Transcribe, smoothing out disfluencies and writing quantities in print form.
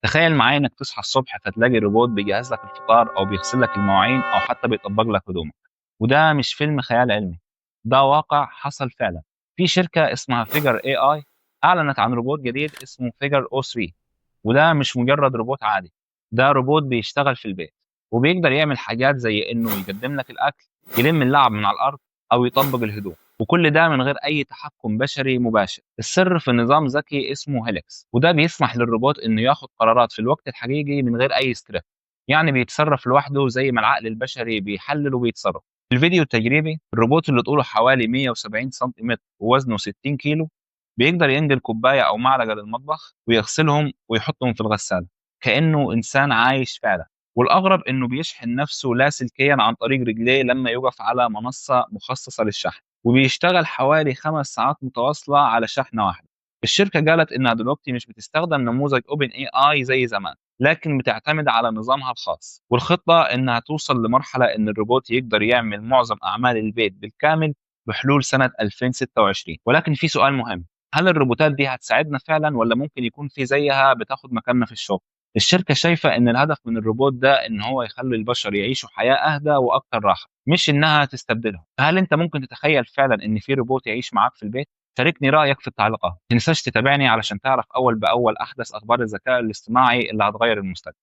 تخيل معايا انك تصحى الصبح فتلاقي روبوت بيجهز لك الفطار او بيغسل لك المواعين او حتى بيطبق لك هدومك. وده مش فيلم خيال علمي، ده واقع حصل فعلا. في شركة اسمها فيجر اي اي اعلنت عن روبوت جديد اسمه فيجر او 3. وده مش مجرد روبوت عادي، ده روبوت بيشتغل في البيت وبيقدر يعمل حاجات زي انه يقدم لك الاكل، يلم اللعب من على الارض، او يطبق الهدوم، وكل ده من غير اي تحكم بشري مباشر. السر في نظام ذكي اسمه هيليكس، وده بيسمح للروبوت انه ياخد قرارات في الوقت الحقيقي من غير اي سكريبت. يعني بيتصرف لوحده زي ما العقل البشري بيحلل وبيتصرف. في الفيديو التجريبي الروبوت اللي طوله حوالي 170 سنتيمتر ووزنه 60 كيلو بيقدر ينقل كوباية أو معلقة للمطبخ ويغسلهم ويحطهم في الغسالة كأنه إنسان عايش فعلا. والأغرب إنه بيشحن نفسه لاسلكيا عن طريق رجليه لما يقف على منصة مخصصة للشحن، وبيشتغل حوالي 5 ساعات متواصلة على شحنة واحدة. الشركة قالت إنها دلوقتي مش بتستخدم نموذج اوبن اي اي زي زمان، لكن بتعتمد على نظامها الخاص، والخطة إنها توصل لمرحلة إن الروبوت يقدر يعمل معظم أعمال البيت بالكامل بحلول سنة 2026. ولكن في سؤال مهم، هل الروبوتات دي هتساعدنا فعلا ولا ممكن يكون في زيها بتاخد مكاننا في الشغل؟ الشركة شايفة إن الهدف من الروبوت ده إن هو يخلي البشر يعيشوا حياة أهدى وأكثر راحة، مش إنها تستبدلهم. هل أنت ممكن تتخيل فعلا إن في روبوت يعيش معاك في البيت؟ شاركني رأيك في التعليقات. ما تنساش تتابعني علشان تعرف أول بأول أحدث أخبار الذكاء الاصطناعي اللي هتغير المستقبل.